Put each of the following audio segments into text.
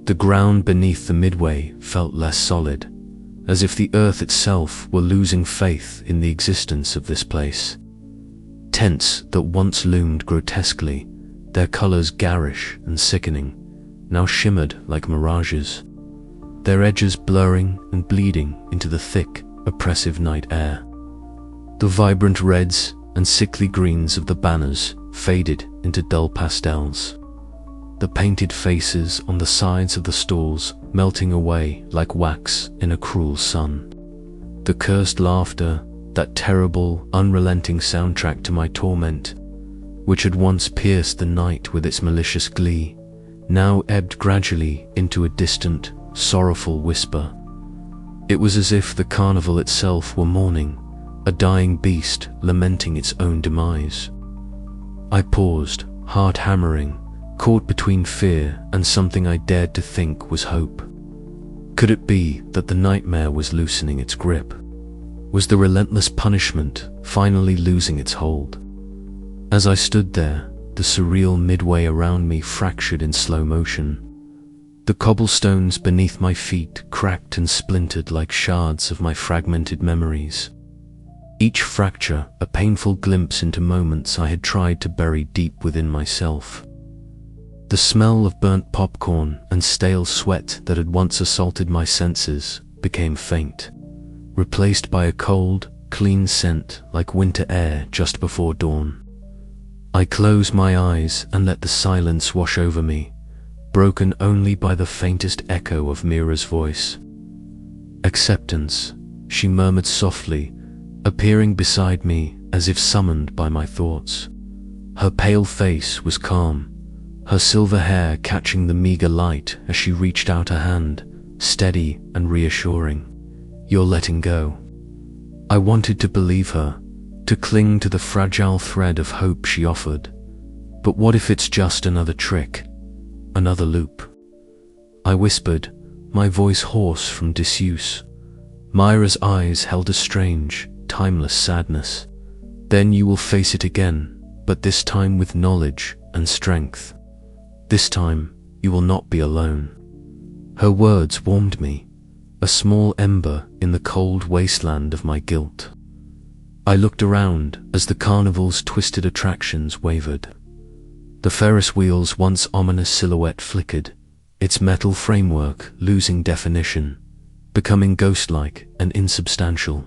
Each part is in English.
The ground beneath the midway felt less solid, as if the earth itself were losing faith in the existence of this place. Tents that once loomed grotesquely, their colors garish and sickening, now shimmered like mirages, their edges blurring and bleeding into the thick, oppressive night air. The vibrant reds and sickly greens of the banners faded into dull pastels, the painted faces on the sides of the stalls melting away like wax in a cruel sun. The cursed laughter, that terrible, unrelenting soundtrack to my torment, which had once pierced the night with its malicious glee, now ebbed gradually into a distant, sorrowful whisper. It was as if the carnival itself were mourning, a dying beast lamenting its own demise. I paused, heart hammering, caught between fear and something I dared to think was hope. Could it be that the nightmare was loosening its grip? Was the relentless punishment finally losing its hold? As I stood there, the surreal midway around me fractured in slow motion. The cobblestones beneath my feet cracked and splintered like shards of my fragmented memories. Each fracture a painful glimpse into moments I had tried to bury deep within myself. The smell of burnt popcorn and stale sweat that had once assaulted my senses became faint, replaced by a cold, clean scent like winter air just before dawn. I closed my eyes and let the silence wash over me, broken only by the faintest echo of Mira's voice. "Acceptance," she murmured softly, appearing beside me as if summoned by my thoughts. Her pale face was calm, her silver hair catching the meager light as she reached out a hand, steady and reassuring. "You're letting go." I wanted to believe her, to cling to the fragile thread of hope she offered. But what if it's just another trick? Another loop? I whispered, my voice hoarse from disuse. Myra's eyes held a strange, timeless sadness. "Then you will face it again, but this time with knowledge and strength. This time, you will not be alone." Her words warmed me, a small ember in the cold wasteland of my guilt. I looked around as the carnival's twisted attractions wavered. The Ferris wheel's once ominous silhouette flickered, its metal framework losing definition, becoming ghost-like and insubstantial.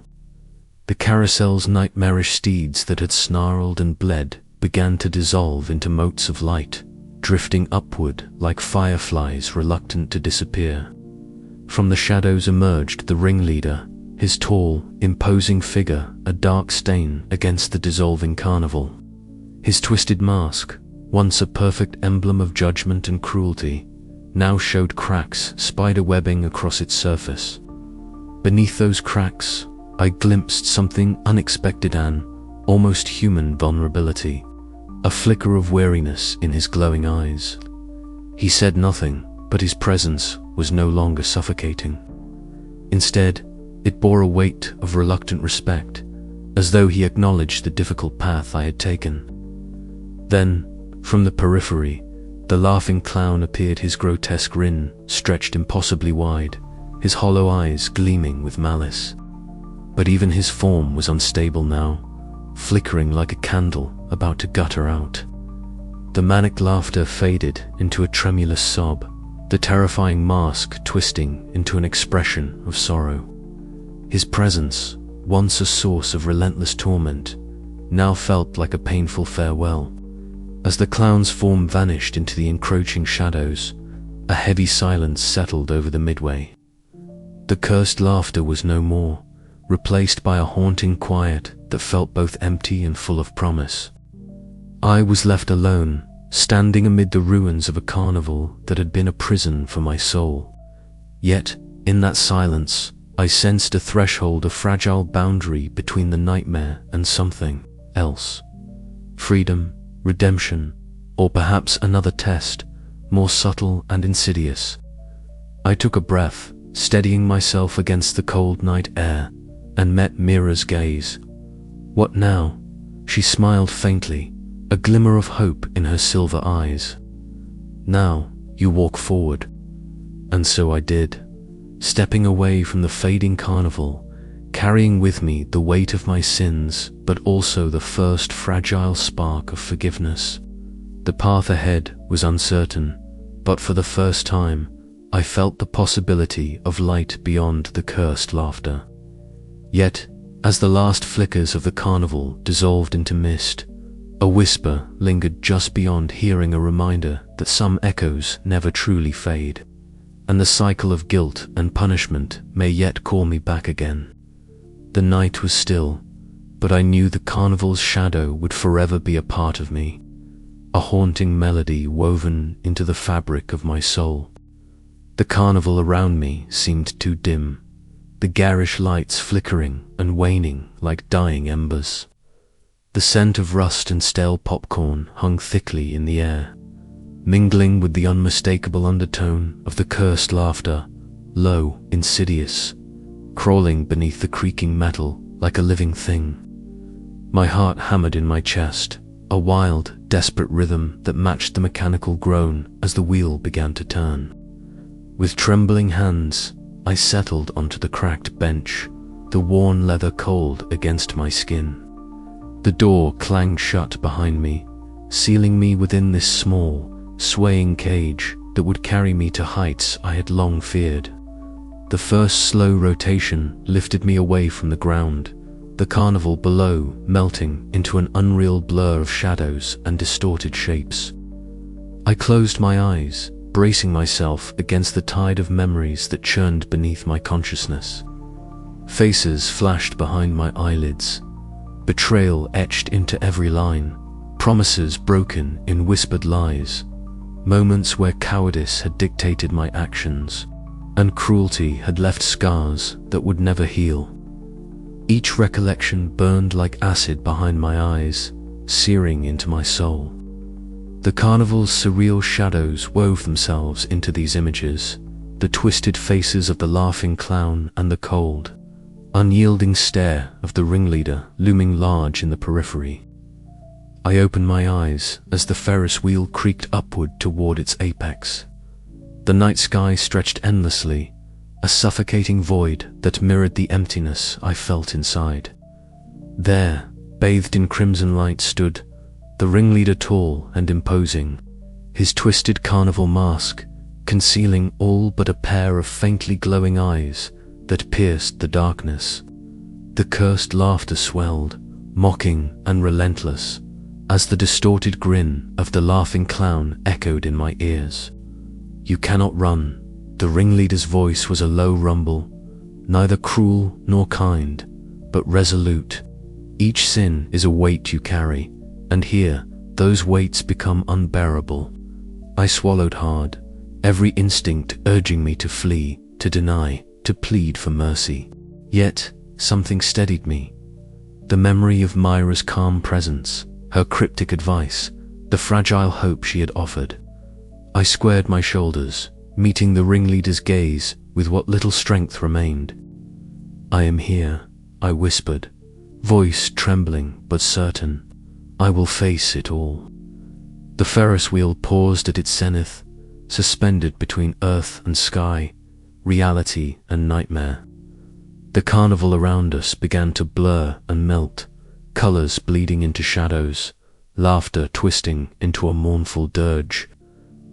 The carousel's nightmarish steeds that had snarled and bled began to dissolve into motes of light, drifting upward like fireflies reluctant to disappear. From the shadows emerged the ringleader, his tall, imposing figure a dark stain against the dissolving carnival. His twisted mask, once a perfect emblem of judgment and cruelty, now showed cracks spider-webbing across its surface. Beneath those cracks, I glimpsed something unexpected, an almost human vulnerability, a flicker of weariness in his glowing eyes. He said nothing, but his presence was no longer suffocating. Instead, it bore a weight of reluctant respect, as though he acknowledged the difficult path I had taken. Then, from the periphery, the laughing clown appeared, his grotesque grin stretched impossibly wide, his hollow eyes gleaming with malice. But even his form was unstable now, flickering like a candle about to gutter out. The manic laughter faded into a tremulous sob, the terrifying mask twisting into an expression of sorrow. His presence, once a source of relentless torment, now felt like a painful farewell. As the clown's form vanished into the encroaching shadows, a heavy silence settled over the midway. The cursed laughter was no more, replaced by a haunting quiet that felt both empty and full of promise. I was left alone, standing amid the ruins of a carnival that had been a prison for my soul. Yet, in that silence, I sensed a threshold, a fragile boundary between the nightmare and something else. Freedom, redemption, or perhaps another test, more subtle and insidious. I took a breath, steadying myself against the cold night air, and met Mira's gaze. "What now?" She smiled faintly, a glimmer of hope in her silver eyes. "Now, you walk forward." And so I did, stepping away from the fading carnival, carrying with me the weight of my sins, but also the first fragile spark of forgiveness. The path ahead was uncertain, but for the first time, I felt the possibility of light beyond the cursed laughter. Yet, as the last flickers of the carnival dissolved into mist, a whisper lingered just beyond hearing, a reminder that some echoes never truly fade, and the cycle of guilt and punishment may yet call me back again. The night was still, but I knew the carnival's shadow would forever be a part of me, a haunting melody woven into the fabric of my soul. The carnival around me seemed too dim, the garish lights flickering and waning like dying embers. The scent of rust and stale popcorn hung thickly in the air, mingling with the unmistakable undertone of the cursed laughter, low, insidious, crawling beneath the creaking metal like a living thing. My heart hammered in my chest, a wild, desperate rhythm that matched the mechanical groan as the wheel began to turn. With trembling hands, I settled onto the cracked bench, the worn leather cold against my skin. The door clanged shut behind me, sealing me within this small, swaying cage that would carry me to heights I had long feared. The first slow rotation lifted me away from the ground, the carnival below melting into an unreal blur of shadows and distorted shapes. I closed my eyes, bracing myself against the tide of memories that churned beneath my consciousness. Faces flashed behind my eyelids, betrayal etched into every line, promises broken in whispered lies, moments where cowardice had dictated my actions, and cruelty had left scars that would never heal. Each recollection burned like acid behind my eyes, searing into my soul. The carnival's surreal shadows wove themselves into these images, the twisted faces of the laughing clown and the cold, unyielding stare of the ringleader looming large in the periphery. I opened my eyes as the Ferris wheel creaked upward toward its apex. The night sky stretched endlessly, a suffocating void that mirrored the emptiness I felt inside. There, bathed in crimson light, stood the ringleader, tall and imposing, his twisted carnival mask concealing all but a pair of faintly glowing eyes that pierced the darkness. The cursed laughter swelled, mocking and relentless, as the distorted grin of the laughing clown echoed in my ears. "You cannot run." The ringleader's voice was a low rumble, neither cruel nor kind, but resolute. "Each sin is a weight you carry, and here, those weights become unbearable." I swallowed hard, every instinct urging me to flee, to deny, to plead for mercy. Yet, something steadied me. The memory of Myra's calm presence, her cryptic advice, the fragile hope she had offered. I squared my shoulders, meeting the ringleader's gaze with what little strength remained. "I am here," I whispered, voice trembling but certain. "I will face it all." The Ferris wheel paused at its zenith, suspended between earth and sky, reality and nightmare. The carnival around us began to blur and melt, colors bleeding into shadows, laughter twisting into a mournful dirge.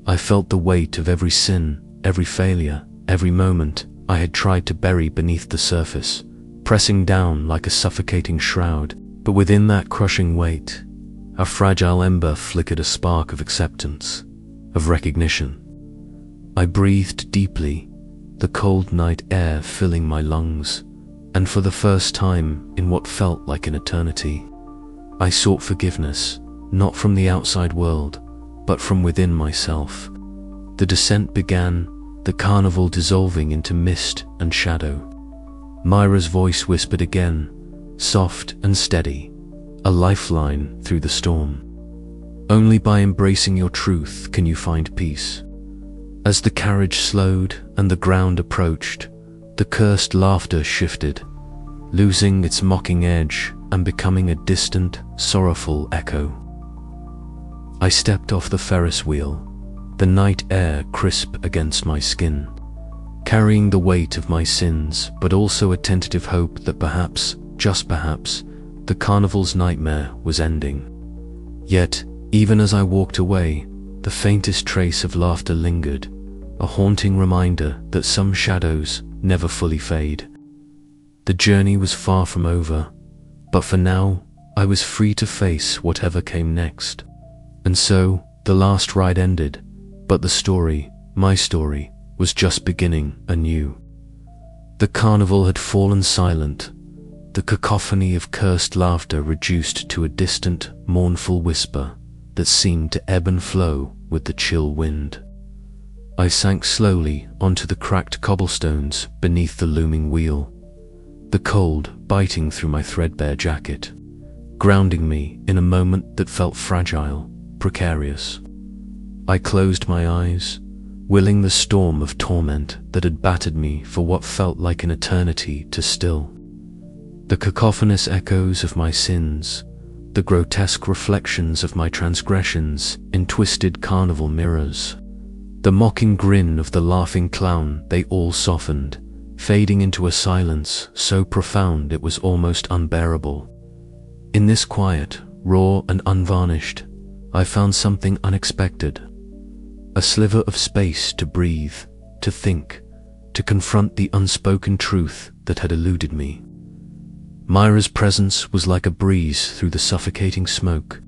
I felt the weight of every sin, every failure, every moment I had tried to bury beneath the surface, pressing down like a suffocating shroud. But within that crushing weight, a fragile ember flickered, a spark of acceptance, of recognition. I breathed deeply, the cold night air filling my lungs, and for the first time in what felt like an eternity, I sought forgiveness, not from the outside world, but from within myself. The descent began, the carnival dissolving into mist and shadow. Myra's voice whispered again, soft and steady, a lifeline through the storm. "Only by embracing your truth can you find peace." As the carriage slowed and the ground approached, the cursed laughter shifted, losing its mocking edge and becoming a distant, sorrowful echo. I stepped off the Ferris wheel, the night air crisp against my skin. carrying the weight of my sins, but also a tentative hope that perhaps, just perhaps, the carnival's nightmare was ending. Yet, even as I walked away, the faintest trace of laughter lingered, a haunting reminder that some shadows never fully fade. The journey was far from over, but for now, I was free to face whatever came next. And so, the last ride ended, but the story, my story, was just beginning anew. The carnival had fallen silent, the cacophony of cursed laughter reduced to a distant, mournful whisper that seemed to ebb and flow with the chill wind. I sank slowly onto the cracked cobblestones beneath the looming wheel, the cold biting through my threadbare jacket, grounding me in a moment that felt fragile, precarious. I closed my eyes, willing the storm of torment that had battered me for what felt like an eternity to still. The cacophonous echoes of my sins, the grotesque reflections of my transgressions in twisted carnival mirrors, the mocking grin of the laughing clown, they all softened, fading into a silence so profound it was almost unbearable. In this quiet, raw and unvarnished, I found something unexpected. A sliver of space to breathe, to think, to confront the unspoken truth that had eluded me. Myra's presence was like a breeze through the suffocating smoke.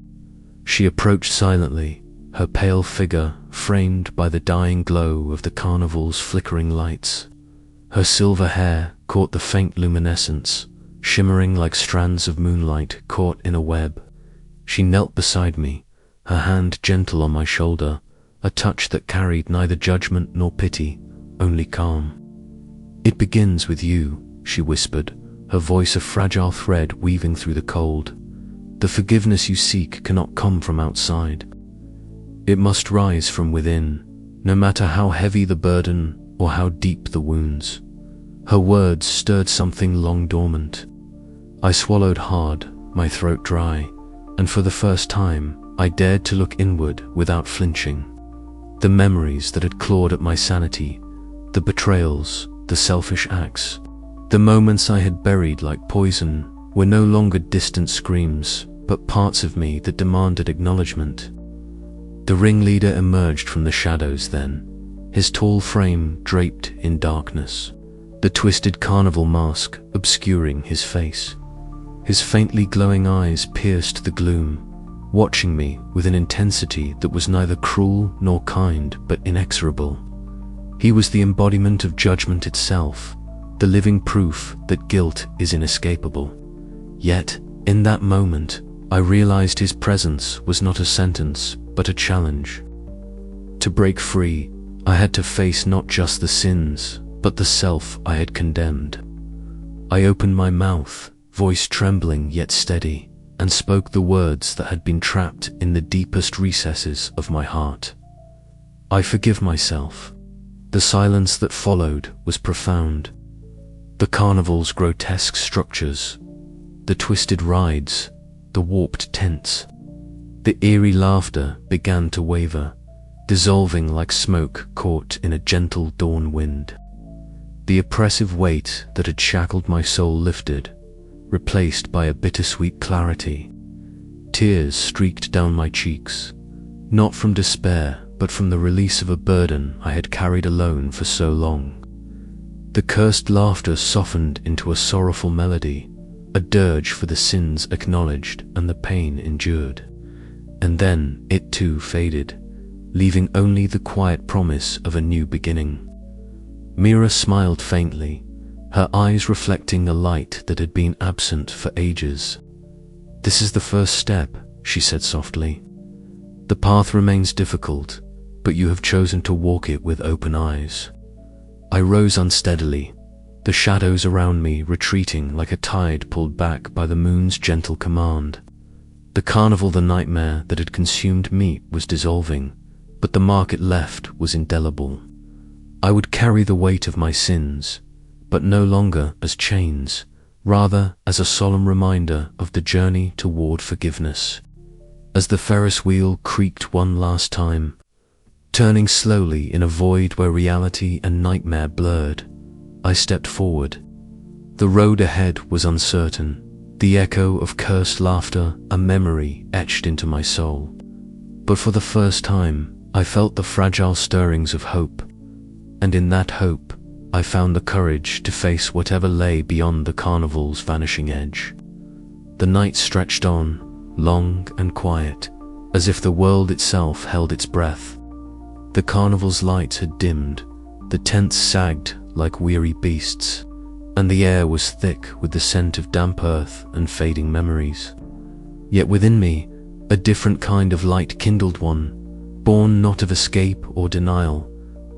She approached silently, her pale figure framed by the dying glow of the carnival's flickering lights. Her silver hair caught the faint luminescence, shimmering like strands of moonlight caught in a web. She knelt beside me, her hand gentle on my shoulder, a touch that carried neither judgment nor pity, only calm. "It begins with you," she whispered, her voice a fragile thread weaving through the cold. "The forgiveness you seek cannot come from outside. It must rise from within, no matter how heavy the burden or how deep the wounds." Her words stirred something long dormant. I swallowed hard, my throat dry, and for the first time, I dared to look inward without flinching. The memories that had clawed at my sanity, the betrayals, the selfish acts, the moments I had buried like poison, were no longer distant screams, but parts of me that demanded acknowledgement. The ringleader emerged from the shadows then, his tall frame draped in darkness, the twisted carnival mask obscuring his face. His faintly glowing eyes pierced the gloom, watching me with an intensity that was neither cruel nor kind but inexorable. He was the embodiment of judgment itself, the living proof that guilt is inescapable. Yet, in that moment, I realized his presence was not a sentence, but a challenge. To break free, I had to face not just the sins, but the self I had condemned. I opened my mouth, voice trembling yet steady, and spoke the words that had been trapped in the deepest recesses of my heart. "I forgive myself." The silence that followed was profound. The carnival's grotesque structures, the twisted rides, the warped tents, the eerie laughter began to waver, dissolving like smoke caught in a gentle dawn wind. The oppressive weight that had shackled my soul lifted, replaced by a bittersweet clarity. Tears streaked down my cheeks, not from despair, but from the release of a burden I had carried alone for so long. The cursed laughter softened into a sorrowful melody, a dirge for the sins acknowledged and the pain endured. And then it too faded, leaving only the quiet promise of a new beginning. Mira smiled faintly, her eyes reflecting a light that had been absent for ages. "This is the first step," she said softly. "The path remains difficult, but you have chosen to walk it with open eyes." I rose unsteadily, the shadows around me retreating like a tide pulled back by the moon's gentle command. The carnival, the nightmare that had consumed me, was dissolving, but the mark it left was indelible. I would carry the weight of my sins, but no longer as chains, rather as a solemn reminder of the journey toward forgiveness. As the Ferris wheel creaked one last time, Turning slowly in a void where reality and nightmare blurred, I stepped forward. The road ahead was uncertain, the echo of cursed laughter a memory etched into my soul. But for the first time, I felt the fragile stirrings of hope, and in that hope, I found the courage to face whatever lay beyond the carnival's vanishing edge. The night stretched on, long and quiet, as if the world itself held its breath. The carnival's lights had dimmed, the tents sagged like weary beasts, and the air was thick with the scent of damp earth and fading memories. Yet within me, a different kind of light kindled, one born not of escape or denial,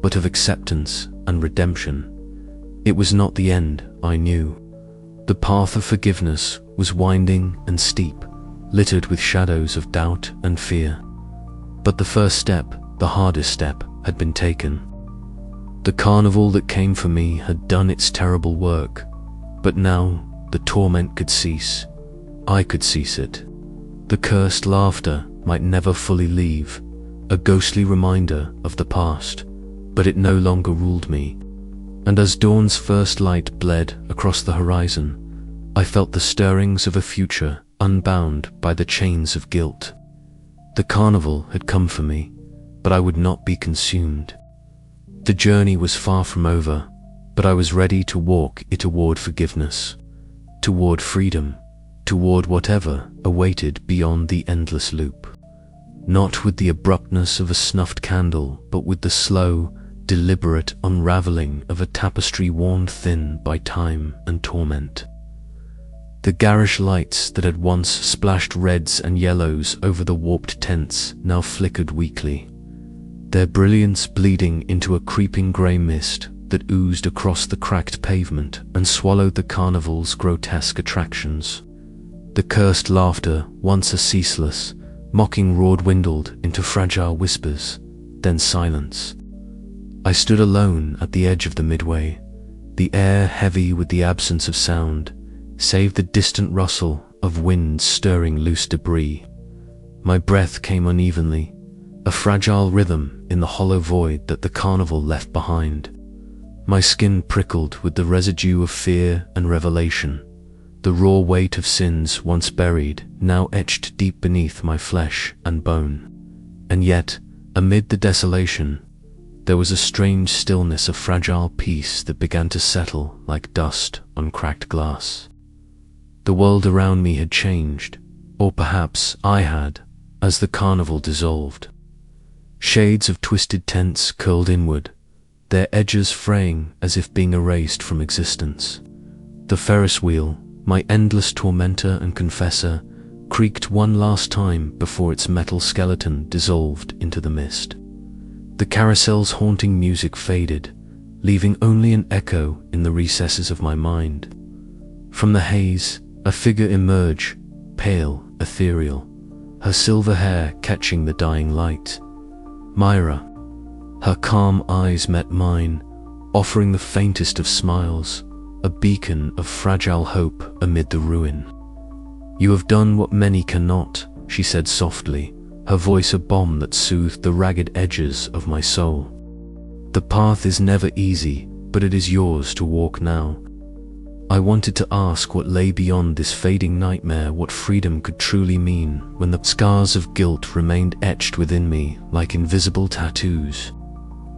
but of acceptance and redemption. It was not the end, I knew. The path of forgiveness was winding and steep, littered with shadows of doubt and fear. But the first step, the hardest step, had been taken. The carnival that came for me had done its terrible work, but now the torment could cease. I could cease it. The cursed laughter might never fully leave, a ghostly reminder of the past, but it no longer ruled me. And as dawn's first light bled across the horizon, I felt the stirrings of a future unbound by the chains of guilt. The carnival had come for me, but I would not be consumed. The journey was far from over, but I was ready to walk it toward forgiveness, toward freedom, toward whatever awaited beyond the endless loop. Not with the abruptness of a snuffed candle, but with the slow, deliberate unraveling of a tapestry worn thin by time and torment. The garish lights that had once splashed reds and yellows over the warped tents now flickered weakly, their brilliance bleeding into a creeping grey mist that oozed across the cracked pavement and swallowed the carnival's grotesque attractions. The cursed laughter, once a ceaseless, mocking roar, dwindled into fragile whispers, then silence. I stood alone at the edge of the midway, the air heavy with the absence of sound, save the distant rustle of wind stirring loose debris. My breath came unevenly, a fragile rhythm in the hollow void that the carnival left behind. My skin prickled with the residue of fear and revelation, the raw weight of sins once buried, now etched deep beneath my flesh and bone. And yet, amid the desolation, there was a strange stillness of fragile peace that began to settle like dust on cracked glass. The world around me had changed, or perhaps I had, as the carnival dissolved. Shades of twisted tents curled inward, their edges fraying as if being erased from existence. The Ferris wheel, my endless tormentor and confessor, creaked one last time before its metal skeleton dissolved into the mist. The carousel's haunting music faded, leaving only an echo in the recesses of my mind. From the haze, a figure emerged, pale, ethereal, her silver hair catching the dying light. Myra. Her calm eyes met mine, offering the faintest of smiles, a beacon of fragile hope amid the ruin. "You have done what many cannot," she said softly, her voice a balm that soothed the ragged edges of my soul. "The path is never easy, but it is yours to walk now." I wanted to ask what lay beyond this fading nightmare, what freedom could truly mean when the scars of guilt remained etched within me like invisible tattoos.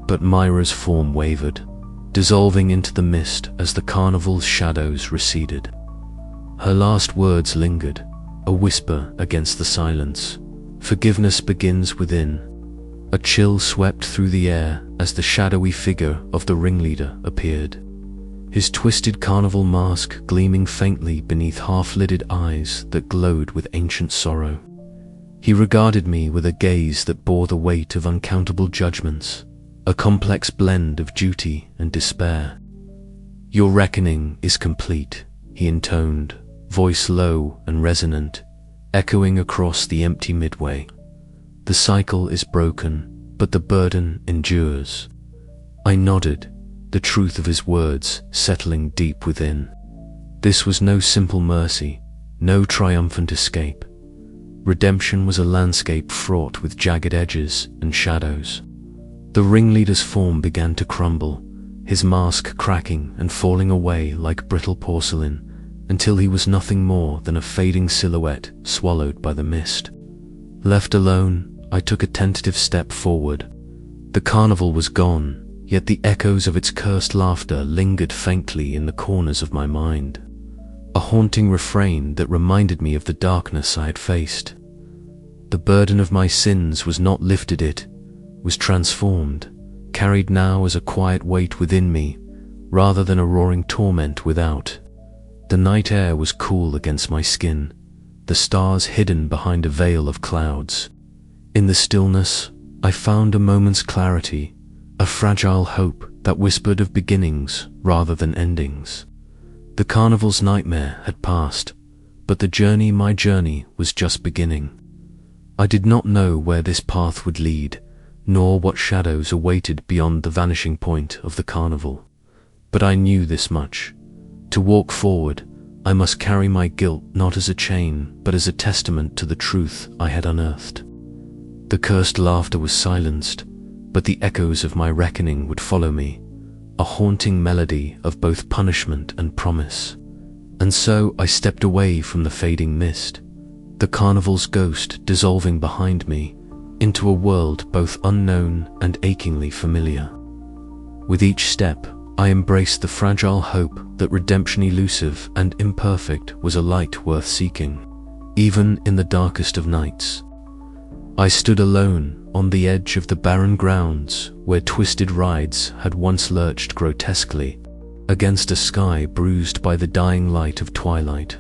But Myra's form wavered, dissolving into the mist as the carnival's shadows receded. Her last words lingered, a whisper against the silence. "Forgiveness begins within." A chill swept through the air as the shadowy figure of the ringleader appeared, his twisted carnival mask gleaming faintly beneath half-lidded eyes that glowed with ancient sorrow. He regarded me with a gaze that bore the weight of uncountable judgments, a complex blend of duty and despair. "Your reckoning is complete," he intoned, voice low and resonant, echoing across the empty midway. "The cycle is broken, but the burden endures." I nodded, the truth of his words settling deep within. This was no simple mercy, no triumphant escape. Redemption was a landscape fraught with jagged edges and shadows. The ringleader's form began to crumble, his mask cracking and falling away like brittle porcelain, until he was nothing more than a fading silhouette swallowed by the mist. Left alone, I took a tentative step forward. The carnival was gone, yet the echoes of its cursed laughter lingered faintly in the corners of my mind. A haunting refrain that reminded me of the darkness I had faced. The burden of my sins was not lifted, it was transformed, carried now as a quiet weight within me, rather than a roaring torment without. The night air was cool against my skin, the stars hidden behind a veil of clouds. In the stillness, I found a moment's clarity, a fragile hope that whispered of beginnings rather than endings. The carnival's nightmare had passed, but my journey was just beginning. I did not know where this path would lead, nor what shadows awaited beyond the vanishing point of the carnival. But I knew this much. To walk forward, I must carry my guilt not as a chain, but as a testament to the truth I had unearthed. The cursed laughter was silenced, but the echoes of my reckoning would follow me, a haunting melody of both punishment and promise. And so I stepped away from the fading mist, the carnival's ghost dissolving behind me, into a world both unknown and achingly familiar. With each step, I embraced the fragile hope that redemption, elusive and imperfect, was a light worth seeking, even in the darkest of nights. I stood alone on the edge of the barren grounds where twisted rides had once lurched grotesquely against a sky bruised by the dying light of twilight.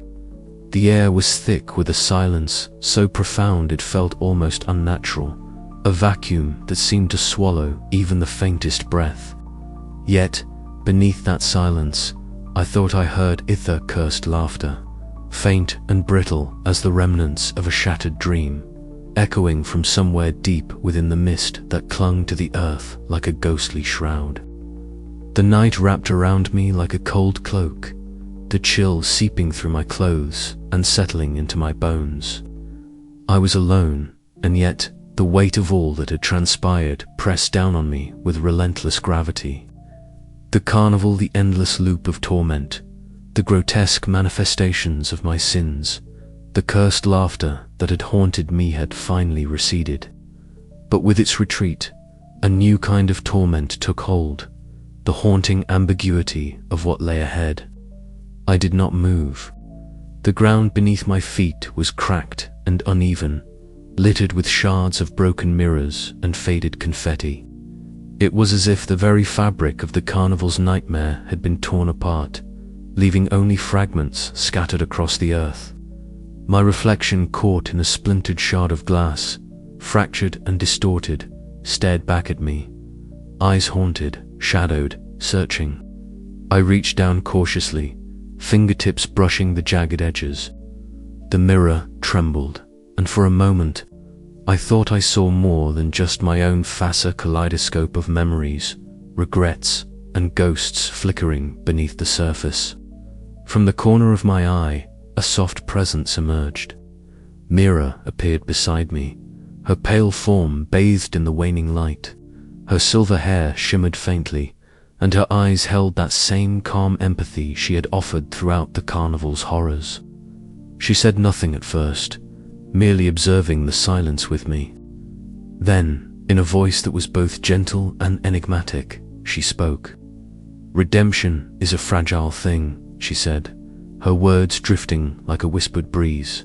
The air was thick with a silence so profound it felt almost unnatural, a vacuum that seemed to swallow even the faintest breath. Yet, beneath that silence, I thought I heard ether-cursed laughter, faint and brittle as the remnants of a shattered dream, echoing from somewhere deep within the mist that clung to the earth like a ghostly shroud. The night wrapped around me like a cold cloak, the chill seeping through my clothes and settling into my bones. I was alone, and yet the weight of all that had transpired pressed down on me with relentless gravity. The carnival, the endless loop of torment, the grotesque manifestations of my sins, the cursed laughter that had haunted me had finally receded. But with its retreat, a new kind of torment took hold, the haunting ambiguity of what lay ahead. I did not move. The ground beneath my feet was cracked and uneven, littered with shards of broken mirrors and faded confetti. It was as if the very fabric of the carnival's nightmare had been torn apart, leaving only fragments scattered across the earth. My reflection, caught in a splintered shard of glass, fractured and distorted, stared back at me, eyes haunted, shadowed, searching. I reached down cautiously, fingertips brushing the jagged edges. The mirror trembled, and for a moment, I thought I saw more than just my own facile kaleidoscope of memories, regrets, and ghosts flickering beneath the surface. From the corner of my eye, a soft presence emerged. Mira appeared beside me, her pale form bathed in the waning light. Her silver hair shimmered faintly, and her eyes held that same calm empathy she had offered throughout the carnival's horrors. She said nothing at first, merely observing the silence with me. Then, in a voice that was both gentle and enigmatic, she spoke. "Redemption is a fragile thing," she said, her words drifting like a whispered breeze.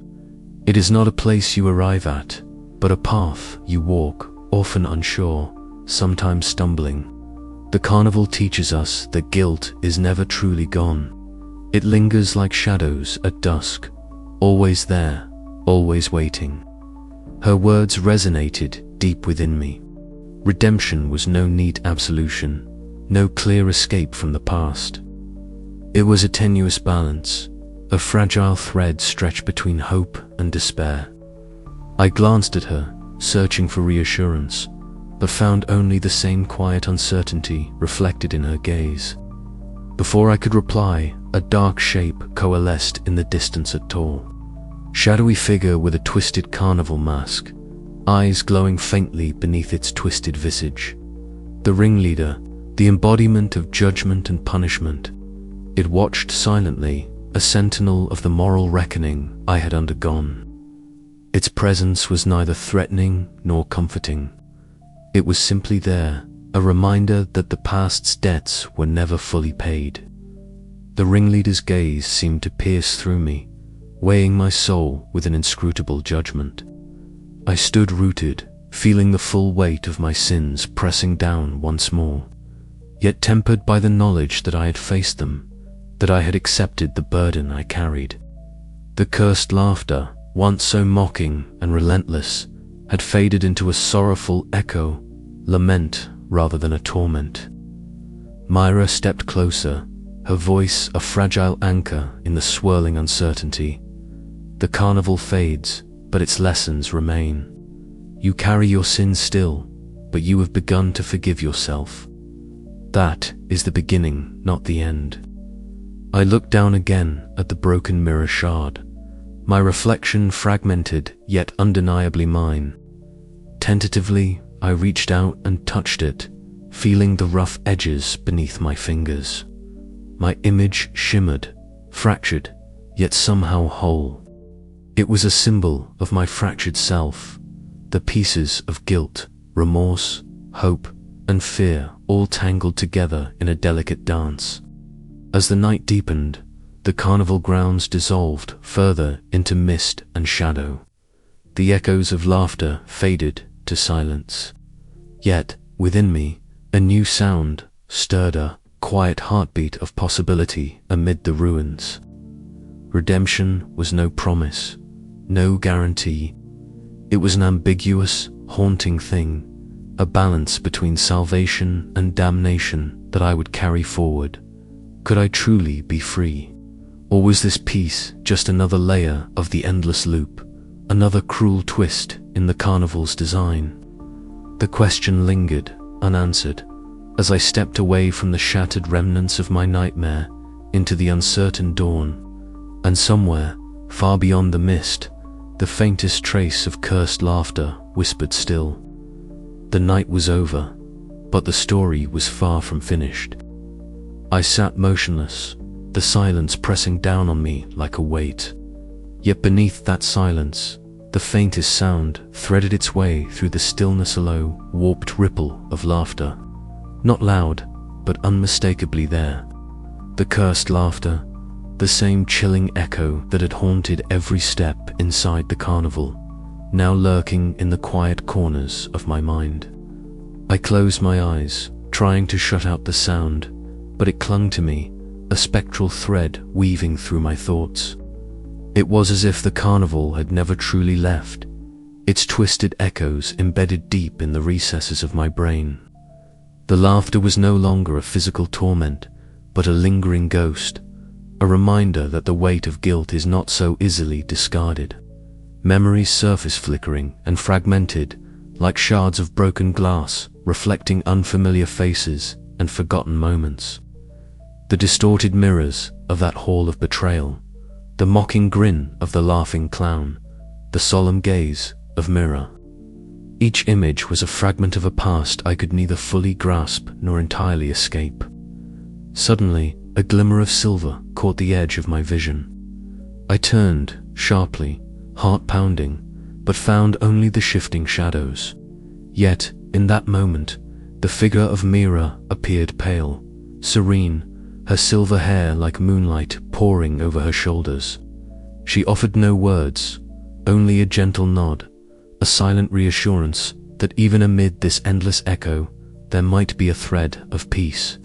"It is not a place you arrive at, but a path you walk, often unsure, sometimes stumbling. The carnival teaches us that guilt is never truly gone. It lingers like shadows at dusk, always there, always waiting." Her words resonated deep within me. Redemption was no neat absolution, no clear escape from the past. It was a tenuous balance, a fragile thread stretched between hope and despair. I glanced at her, searching for reassurance, but found only the same quiet uncertainty reflected in her gaze. Before I could reply, a dark shape coalesced in the distance, a tall, shadowy figure with a twisted carnival mask, eyes glowing faintly beneath its twisted visage. The ringleader, the embodiment of judgment and punishment. It watched silently, a sentinel of the moral reckoning I had undergone. Its presence was neither threatening nor comforting. It was simply there, a reminder that the past's debts were never fully paid. The ringleader's gaze seemed to pierce through me, weighing my soul with an inscrutable judgment. I stood rooted, feeling the full weight of my sins pressing down once more, yet tempered by the knowledge that I had faced them, that I had accepted the burden I carried. The cursed laughter, once so mocking and relentless, had faded into a sorrowful echo, lament rather than a torment. Myra stepped closer, her voice a fragile anchor in the swirling uncertainty. The carnival fades, but its lessons remain. You carry your sins still, but you have begun to forgive yourself. That is the beginning, not the end. I looked down again at the broken mirror shard, my reflection fragmented yet undeniably mine. Tentatively, I reached out and touched it, feeling the rough edges beneath my fingers. My image shimmered, fractured, yet somehow whole. It was a symbol of my fractured self, the pieces of guilt, remorse, hope, and fear all tangled together in a delicate dance. As the night deepened, the carnival grounds dissolved further into mist and shadow. The echoes of laughter faded to silence. Yet, within me, a new sound stirred, a quiet heartbeat of possibility amid the ruins. Redemption was no promise, no guarantee. It was an ambiguous, haunting thing, a balance between salvation and damnation that I would carry forward. Could I truly be free? Or was this piece just another layer of the endless loop, another cruel twist in the carnival's design? The question lingered, unanswered, as I stepped away from the shattered remnants of my nightmare into the uncertain dawn, and somewhere, far beyond the mist, the faintest trace of cursed laughter whispered still. The night was over, but the story was far from finished. I sat motionless, the silence pressing down on me like a weight. Yet beneath that silence, the faintest sound threaded its way through the stillness, a low, warped ripple of laughter. Not loud, but unmistakably there. The cursed laughter, the same chilling echo that had haunted every step inside the carnival, now lurking in the quiet corners of my mind. I closed my eyes, trying to shut out the sound, but it clung to me, a spectral thread weaving through my thoughts. It was as if the carnival had never truly left, its twisted echoes embedded deep in the recesses of my brain. The laughter was no longer a physical torment, but a lingering ghost, a reminder that the weight of guilt is not so easily discarded. Memories surface flickering and fragmented, like shards of broken glass, reflecting unfamiliar faces and forgotten moments. The distorted mirrors of that hall of betrayal, the mocking grin of the laughing clown, the solemn gaze of Mira. Each image was a fragment of a past I could neither fully grasp nor entirely escape. Suddenly, a glimmer of silver caught the edge of my vision. I turned, sharply, heart pounding, but found only the shifting shadows. Yet, in that moment, the figure of Mira appeared pale, serene, her silver hair like moonlight pouring over her shoulders. She offered no words, only a gentle nod, a silent reassurance that even amid this endless echo, there might be a thread of peace.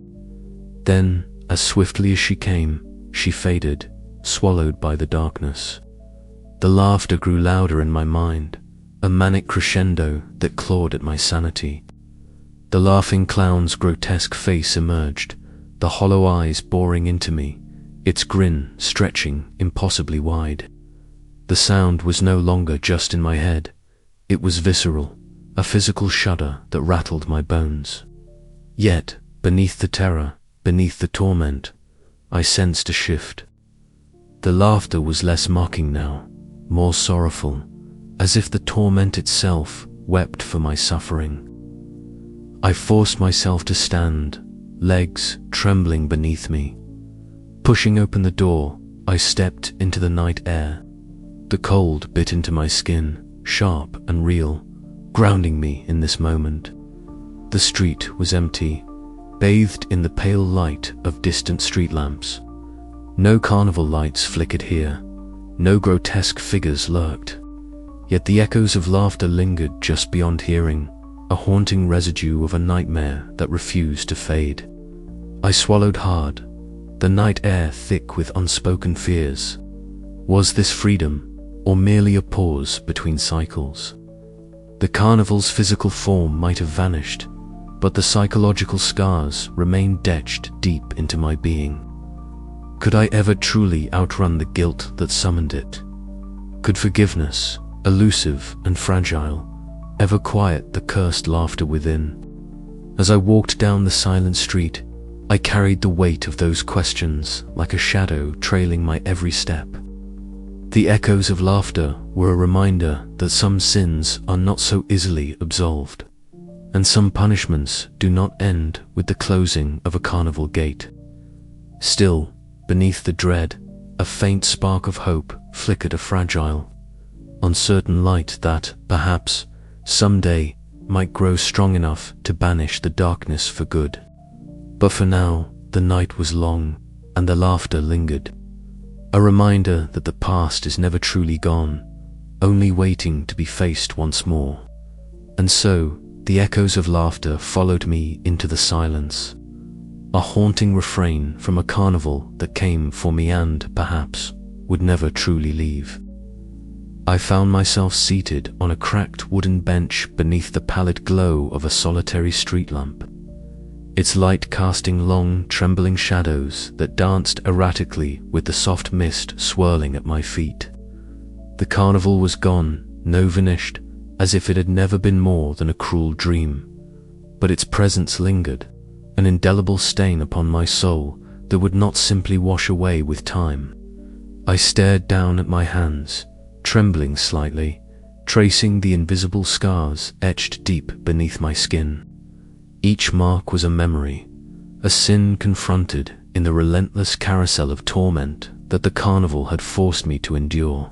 Then, as swiftly as she came, she faded, swallowed by the darkness. The laughter grew louder in my mind, a manic crescendo that clawed at my sanity. The laughing clown's grotesque face emerged, the hollow eyes boring into me, its grin stretching impossibly wide. The sound was no longer just in my head. It was visceral, a physical shudder that rattled my bones. Yet, beneath the terror, beneath the torment, I sensed a shift. The laughter was less mocking now, more sorrowful, as if the torment itself wept for my suffering. I forced myself to stand, legs trembling beneath me. Pushing open the door, I stepped into the night air. The cold bit into my skin, sharp and real, grounding me in this moment. The street was empty, bathed in the pale light of distant street lamps. No carnival lights flickered here, no grotesque figures lurked. Yet the echoes of laughter lingered just beyond hearing, a haunting residue of a nightmare that refused to fade. I swallowed hard, the night air thick with unspoken fears. Was this freedom, or merely a pause between cycles? The carnival's physical form might have vanished, but the psychological scars remained etched deep into my being. Could I ever truly outrun the guilt that summoned it? Could forgiveness, elusive and fragile, ever quiet the cursed laughter within? As I walked down the silent street, I carried the weight of those questions like a shadow trailing my every step. The echoes of laughter were a reminder that some sins are not so easily absolved, and some punishments do not end with the closing of a carnival gate. Still, beneath the dread, a faint spark of hope flickered, a fragile, uncertain light that, perhaps, someday might grow strong enough to banish the darkness for good. But for now, the night was long, and the laughter lingered. A reminder that the past is never truly gone, only waiting to be faced once more. And so, the echoes of laughter followed me into the silence, a haunting refrain from a carnival that came for me and, perhaps, would never truly leave. I found myself seated on a cracked wooden bench beneath the pallid glow of a solitary street lamp, its light casting long, trembling shadows that danced erratically with the soft mist swirling at my feet. The carnival was gone, no vanished, as if it had never been more than a cruel dream, but its presence lingered, an indelible stain upon my soul that would not simply wash away with time. I stared down at my hands, trembling slightly, tracing the invisible scars etched deep beneath my skin. Each mark was a memory, a sin confronted in the relentless carousel of torment that the carnival had forced me to endure.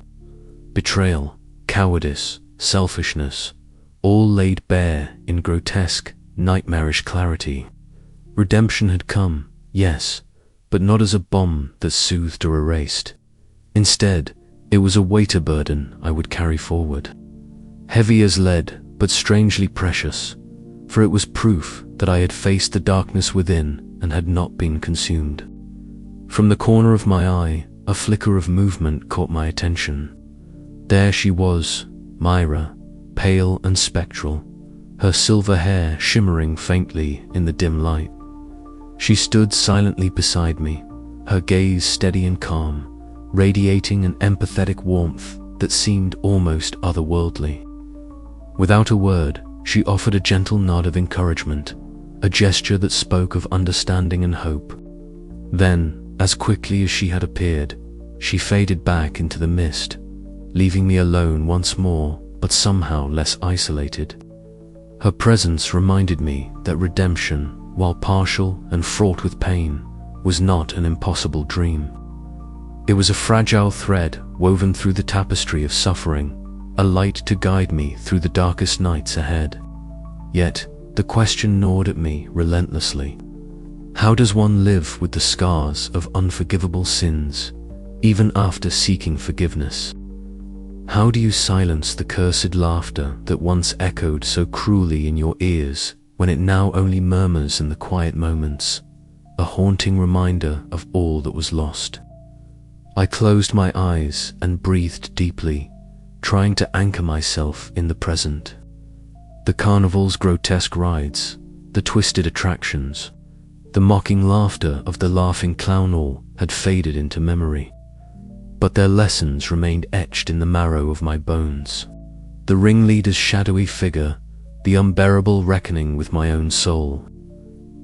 Betrayal, cowardice, selfishness, all laid bare in grotesque, nightmarish clarity. Redemption had come, yes, but not as a balm that soothed or erased. Instead, it was a weighter burden I would carry forward. Heavy as lead, but strangely precious, for it was proof that I had faced the darkness within and had not been consumed. From the corner of my eye, a flicker of movement caught my attention. There she was, Myra, pale and spectral, her silver hair shimmering faintly in the dim light. She stood silently beside me, her gaze steady and calm, radiating an empathetic warmth that seemed almost otherworldly. Without a word, she offered a gentle nod of encouragement, a gesture that spoke of understanding and hope. Then, as quickly as she had appeared, she faded back into the mist, leaving me alone once more, but somehow less isolated. Her presence reminded me that redemption, while partial and fraught with pain, was not an impossible dream. It was a fragile thread woven through the tapestry of suffering, a light to guide me through the darkest nights ahead. Yet, the question gnawed at me relentlessly. How does one live with the scars of unforgivable sins, even after seeking forgiveness? How do you silence the cursed laughter that once echoed so cruelly in your ears when it now only murmurs in the quiet moments, a haunting reminder of all that was lost? I closed my eyes and breathed deeply, trying to anchor myself in the present. The carnival's grotesque rides, the twisted attractions, the mocking laughter of the laughing clown all had faded into memory, but their lessons remained etched in the marrow of my bones. The ringleader's shadowy figure, the unbearable reckoning with my own soul,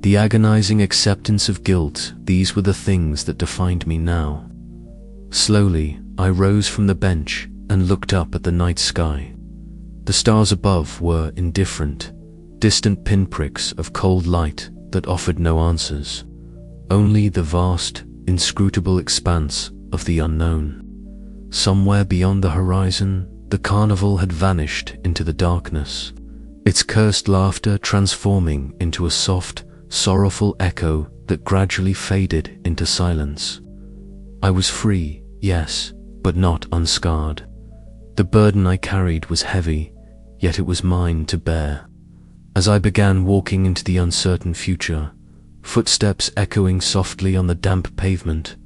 the agonizing acceptance of guilt, these were the things that defined me now. Slowly, I rose from the bench and looked up at the night sky. The stars above were indifferent, distant pinpricks of cold light that offered no answers, only the vast, inscrutable expanse of the unknown. Somewhere beyond the horizon, the carnival had vanished into the darkness, its cursed laughter transforming into a soft, sorrowful echo that gradually faded into silence. I was free, yes, but not unscarred. The burden I carried was heavy, yet it was mine to bear. As I began walking into the uncertain future, footsteps echoing softly on the damp pavement,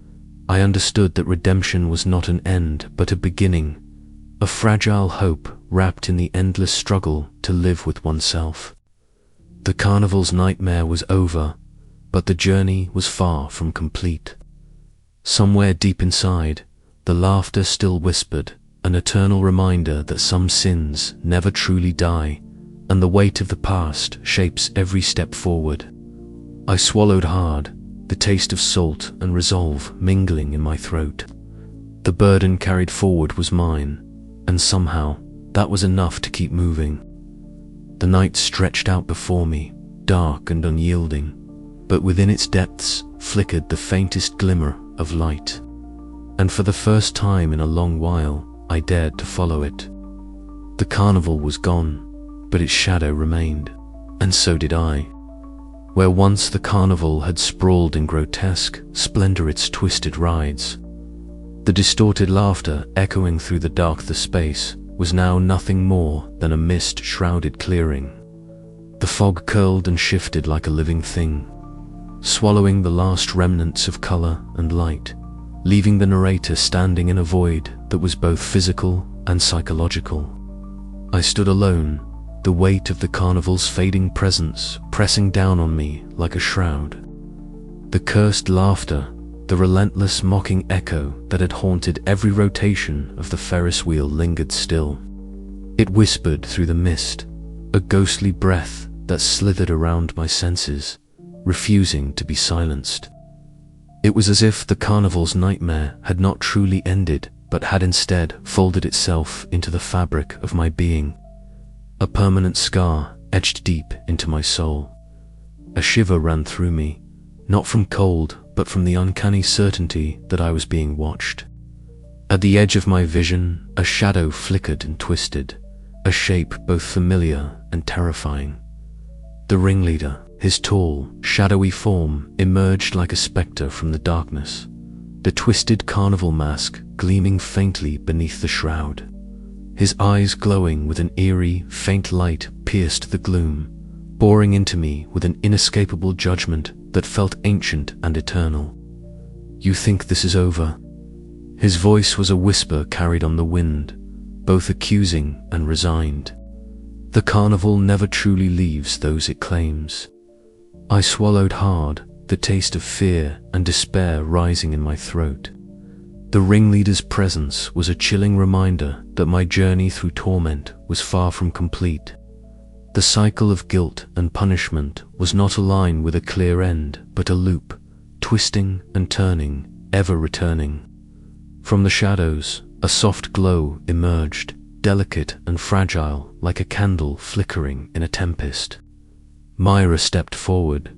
I understood that redemption was not an end but a beginning, a fragile hope wrapped in the endless struggle to live with oneself. The carnival's nightmare was over, but the journey was far from complete. Somewhere deep inside, the laughter still whispered, an eternal reminder that some sins never truly die, and the weight of the past shapes every step forward. I swallowed hard, the taste of salt and resolve mingling in my throat. The burden carried forward was mine, and somehow that was enough to keep moving. The night stretched out before me, dark and unyielding, but within its depths flickered the faintest glimmer of light. And for the first time in a long while, I dared to follow it. The carnival was gone, but its shadow remained, and so did I. Where once the carnival had sprawled in grotesque splendor its twisted rides, the distorted laughter echoing through the dark space was now nothing more than a mist-shrouded clearing. The fog curled and shifted like a living thing, swallowing the last remnants of color and light, leaving the narrator standing in a void that was both physical and psychological. I stood alone, the weight of the carnival's fading presence pressing down on me like a shroud. The cursed laughter, the relentless mocking echo that had haunted every rotation of the Ferris wheel lingered still. It whispered through the mist, a ghostly breath that slithered around my senses, refusing to be silenced. It was as if the carnival's nightmare had not truly ended, but had instead folded itself into the fabric of my being, a permanent scar etched deep into my soul. A shiver ran through me, not from cold, but from the uncanny certainty that I was being watched. At the edge of my vision, a shadow flickered and twisted, a shape both familiar and terrifying. The ringleader, his tall, shadowy form emerged like a specter from the darkness, the twisted carnival mask gleaming faintly beneath the shroud. His eyes glowing with an eerie, faint light pierced the gloom, boring into me with an inescapable judgment that felt ancient and eternal. "You think this is over?" His voice was a whisper carried on the wind, both accusing and resigned. The carnival never truly leaves those it claims. I swallowed hard, the taste of fear and despair rising in my throat. The ringleader's presence was a chilling reminder that my journey through torment was far from complete. The cycle of guilt and punishment was not a line with a clear end, but a loop, twisting and turning, ever returning. From the shadows, a soft glow emerged, delicate and fragile like a candle flickering in a tempest. Myra stepped forward,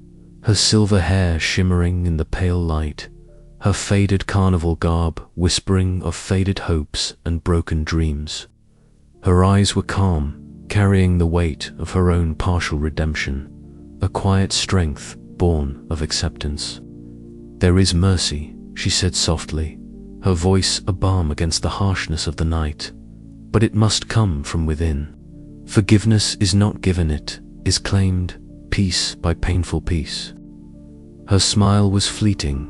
her silver hair shimmering in the pale light, her faded carnival garb whispering of faded hopes and broken dreams. Her eyes were calm, carrying the weight of her own partial redemption, a quiet strength born of acceptance. "There is mercy," she said softly, her voice a balm against the harshness of the night, "but it must come from within. Forgiveness is not given, it is claimed, piece by painful piece." Her smile was fleeting,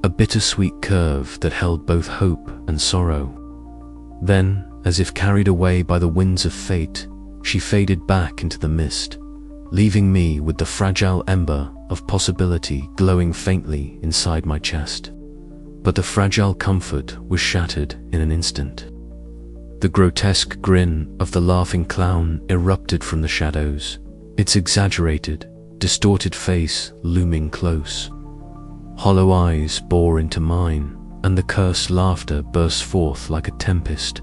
a bittersweet curve that held both hope and sorrow. Then, as if carried away by the winds of fate, she faded back into the mist, leaving me with the fragile ember of possibility glowing faintly inside my chest. But the fragile comfort was shattered in an instant. The grotesque grin of the laughing clown erupted from the shadows, its exaggerated, distorted face looming close. Hollow eyes bore into mine, and the cursed laughter burst forth like a tempest,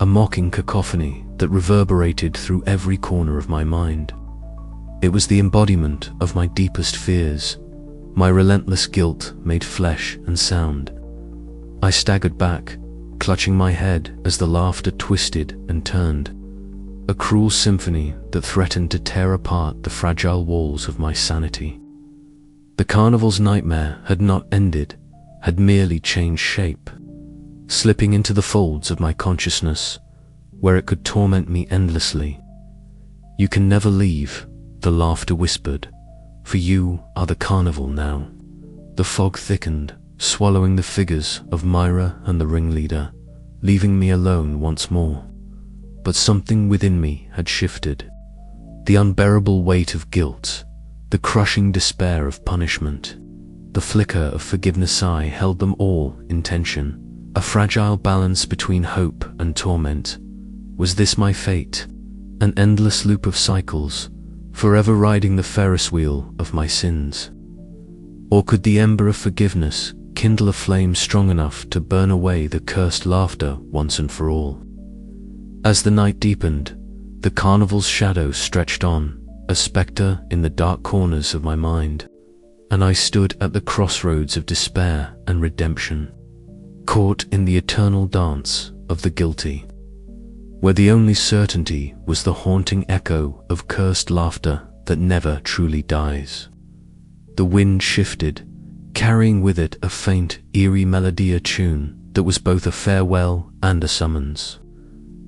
a mocking cacophony that reverberated through every corner of my mind. It was the embodiment of my deepest fears, my relentless guilt made flesh and sound. I staggered back, clutching my head as the laughter twisted and turned, a cruel symphony that threatened to tear apart the fragile walls of my sanity. The carnival's nightmare had not ended, had merely changed shape, slipping into the folds of my consciousness, where it could torment me endlessly. "You can never leave," the laughter whispered, "for you are the carnival now." The fog thickened, swallowing the figures of Myra and the ringleader, leaving me alone once more. But something within me had shifted. The unbearable weight of guilt, the crushing despair of punishment, the flicker of forgiveness, I held them all in tension, a fragile balance between hope and torment. Was this my fate? An endless loop of cycles, forever riding the Ferris wheel of my sins? Or could the ember of forgiveness kindle a flame strong enough to burn away the cursed laughter once and for all? As the night deepened, the carnival's shadow stretched on, a spectre in the dark corners of my mind, and I stood at the crossroads of despair and redemption, caught in the eternal dance of the guilty, where the only certainty was the haunting echo of cursed laughter that never truly dies. The wind shifted, carrying with it a faint, eerie melody, a tune that was both a farewell and a summons.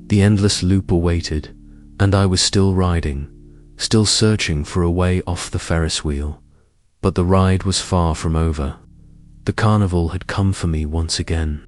The endless loop awaited, and I was still riding, still searching for a way off the Ferris wheel. But the ride was far from over. The carnival had come for me once again.